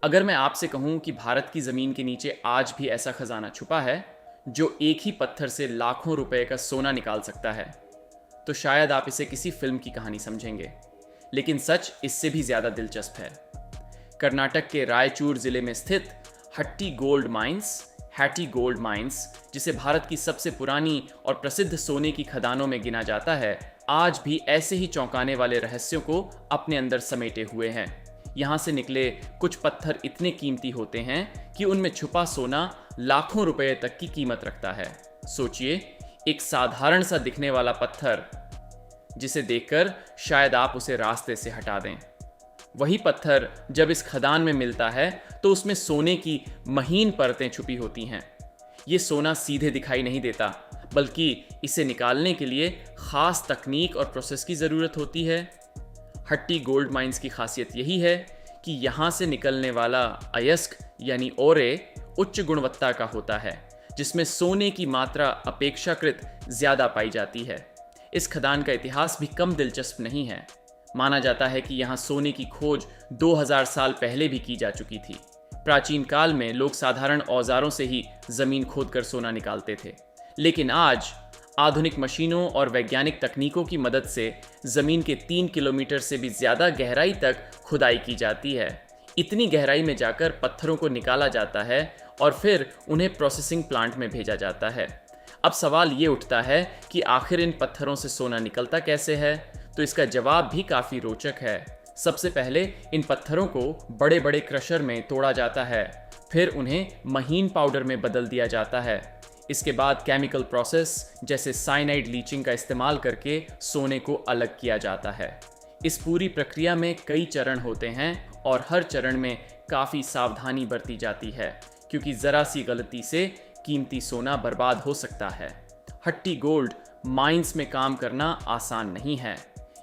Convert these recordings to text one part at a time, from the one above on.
अगर मैं आपसे कहूं कि भारत की ज़मीन के नीचे आज भी ऐसा खजाना छुपा है जो एक ही पत्थर से लाखों रुपए का सोना निकाल सकता है, तो शायद आप इसे किसी फिल्म की कहानी समझेंगे। लेकिन सच इससे भी ज़्यादा दिलचस्प है। कर्नाटक के रायचूर ज़िले में स्थित हट्टी gold mines, Hattie gold mines, जिसे भारत की सबसे पुरानी और प्रसिद्ध सोने की खदानों में गिना जाता है, आज भी ऐसे ही चौंकाने वाले रहस्यों को अपने अंदर समेटे हुए हैं। यहाँ से निकले कुछ पत्थर इतने कीमती होते हैं कि उनमें छुपा सोना लाखों रुपए तक की कीमत रखता है। सोचिए, एक साधारण सा दिखने वाला पत्थर जिसे देखकर शायद आप उसे रास्ते से हटा दें। वही पत्थर जब इस खदान में मिलता है तो उसमें सोने की महीन परतें छुपी होती हैं। ये सोना सीधे दिखाई नहीं देता, बल्कि इसे निकालने के लिए खास तकनीक और प्रोसेस की ज़रूरत होती है। हट्टी गोल्ड माइंस की खासियत यही है कि यहाँ से निकलने वाला अयस्क यानी ओरे उच्च गुणवत्ता का होता है, जिसमें सोने की मात्रा अपेक्षाकृत ज़्यादा पाई जाती है। इस खदान का इतिहास भी कम दिलचस्प नहीं है। माना जाता है कि यहाँ सोने की खोज 2000 साल पहले भी की जा चुकी थी। प्राचीन काल में लोग साधारण औजारों से ही ज़मीन खोदकर सोना निकालते थे, लेकिन आज आधुनिक मशीनों और वैज्ञानिक तकनीकों की मदद से ज़मीन के 3 किलोमीटर से भी ज़्यादा गहराई तक खुदाई की जाती है। इतनी गहराई में जाकर पत्थरों को निकाला जाता है और फिर उन्हें प्रोसेसिंग प्लांट में भेजा जाता है। अब सवाल ये उठता है कि आखिर इन पत्थरों से सोना निकलता कैसे है? तो इसका जवाब भी काफ़ी रोचक है। सबसे पहले इन पत्थरों को बड़े बड़े क्रशर में तोड़ा जाता है, फिर उन्हें महीन पाउडर में बदल दिया जाता है। इसके बाद केमिकल प्रोसेस जैसे साइनाइड लीचिंग का इस्तेमाल करके सोने को अलग किया जाता है। इस पूरी प्रक्रिया में कई चरण होते हैं और हर चरण में काफ़ी सावधानी बरती जाती है, क्योंकि ज़रा सी गलती से कीमती सोना बर्बाद हो सकता है। हट्टी गोल्ड माइंस में काम करना आसान नहीं है।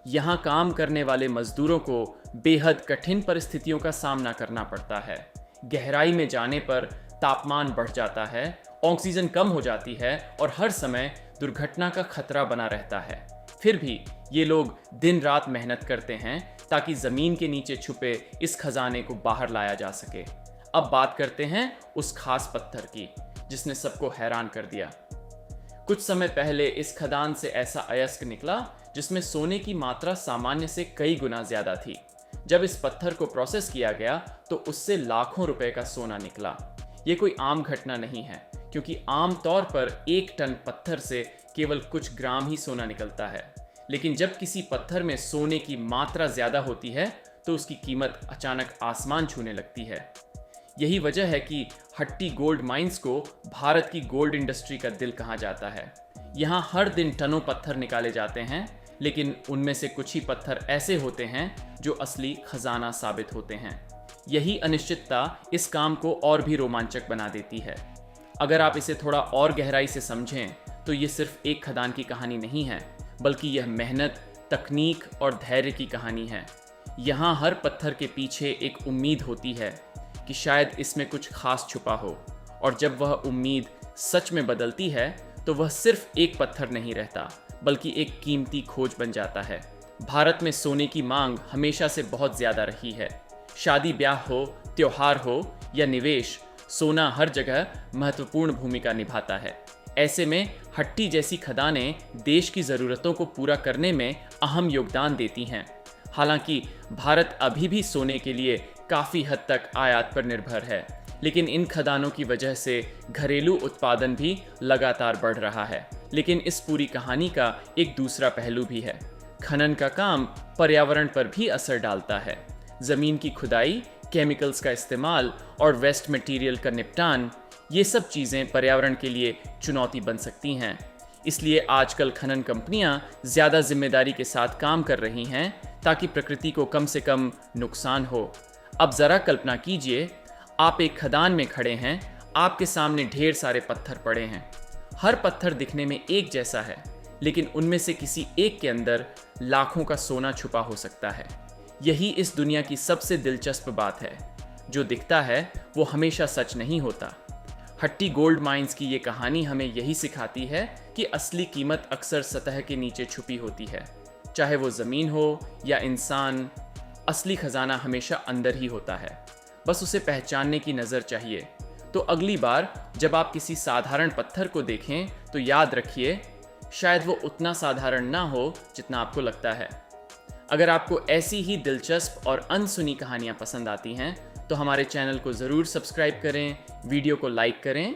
यहाँ काम करने वाले मजदूरों को बेहद कठिन परिस्थितियों का सामना करना पड़ता है। गहराई में जाने पर तापमान बढ़ जाता है, ऑक्सीजन कम हो जाती है और हर समय दुर्घटना का खतरा बना रहता है। फिर भी ये लोग दिन रात मेहनत करते हैं ताकि ज़मीन के नीचे छुपे इस खजाने को बाहर लाया जा सके। अब बात करते हैं उस खास पत्थर की जिसने सबको हैरान कर दिया। कुछ समय पहले इस खदान से ऐसा अयस्क निकला जिसमें सोने की मात्रा सामान्य से कई गुना ज़्यादा थी। जब इस पत्थर को प्रोसेस किया गया तो उससे लाखों रुपए का सोना निकला। ये कोई आम घटना नहीं है, क्योंकि आम तौर पर 1 टन पत्थर से केवल कुछ ग्राम ही सोना निकलता है। लेकिन जब किसी पत्थर में सोने की मात्रा ज़्यादा होती है तो उसकी कीमत अचानक आसमान छूने लगती है। यही वजह है कि हट्टी गोल्ड माइंस को भारत की गोल्ड इंडस्ट्री का दिल कहा जाता है। यहाँ हर दिन टनों पत्थर निकाले जाते हैं, लेकिन उनमें से कुछ ही पत्थर ऐसे होते हैं जो असली खजाना साबित होते हैं। यही अनिश्चितता इस काम को और भी रोमांचक बना देती है। अगर आप इसे थोड़ा और गहराई से समझें तो ये सिर्फ एक खदान की कहानी नहीं है, बल्कि यह मेहनत, तकनीक और धैर्य की कहानी है। यहाँ हर पत्थर के पीछे एक उम्मीद होती है कि शायद इसमें कुछ खास छुपा हो, और जब वह उम्मीद सच में बदलती है तो वह सिर्फ एक पत्थर नहीं रहता, बल्कि एक कीमती खोज बन जाता है। भारत में सोने की मांग हमेशा से बहुत ज़्यादा रही है। शादी ब्याह हो, त्योहार हो या निवेश, सोना हर जगह महत्वपूर्ण भूमिका निभाता है। ऐसे में हट्टी जैसी खदानें देश की ज़रूरतों को पूरा करने में अहम योगदान देती हैं। हालांकि भारत अभी भी सोने के लिए काफ़ी हद तक आयात पर निर्भर है, लेकिन इन खदानों की वजह से घरेलू उत्पादन भी लगातार बढ़ रहा है। लेकिन इस पूरी कहानी का एक दूसरा पहलू भी है। खनन का काम पर्यावरण पर भी असर डालता है। ज़मीन की खुदाई, केमिकल्स का इस्तेमाल और वेस्ट मटेरियल का निपटान, ये सब चीज़ें पर्यावरण के लिए चुनौती बन सकती हैं। इसलिए आजकल खनन कंपनियां ज़्यादा जिम्मेदारी के साथ काम कर रही हैं ताकि प्रकृति को कम से कम नुकसान हो। अब ज़रा कल्पना कीजिए, आप एक खदान में खड़े हैं, आपके सामने ढेर सारे पत्थर पड़े हैं। हर पत्थर दिखने में एक जैसा है, लेकिन उनमें से किसी एक के अंदर लाखों का सोना छुपा हो सकता है। यही इस दुनिया की सबसे दिलचस्प बात है। जो दिखता है वो हमेशा सच नहीं होता। हट्टी गोल्ड माइंस की ये कहानी हमें यही सिखाती है कि असली कीमत अक्सर सतह के नीचे छुपी होती है। चाहे वो ज़मीन हो या इंसान, असली खजाना हमेशा अंदर ही होता है। बस उसे पहचानने की नज़र चाहिए। तो अगली बार जब आप किसी साधारण पत्थर को देखें तो याद रखिए, शायद वो उतना साधारण ना हो जितना आपको लगता है। अगर आपको ऐसी ही दिलचस्प और अनसुनी कहानियाँ पसंद आती हैं तो हमारे चैनल को ज़रूर सब्सक्राइब करें, वीडियो को लाइक करें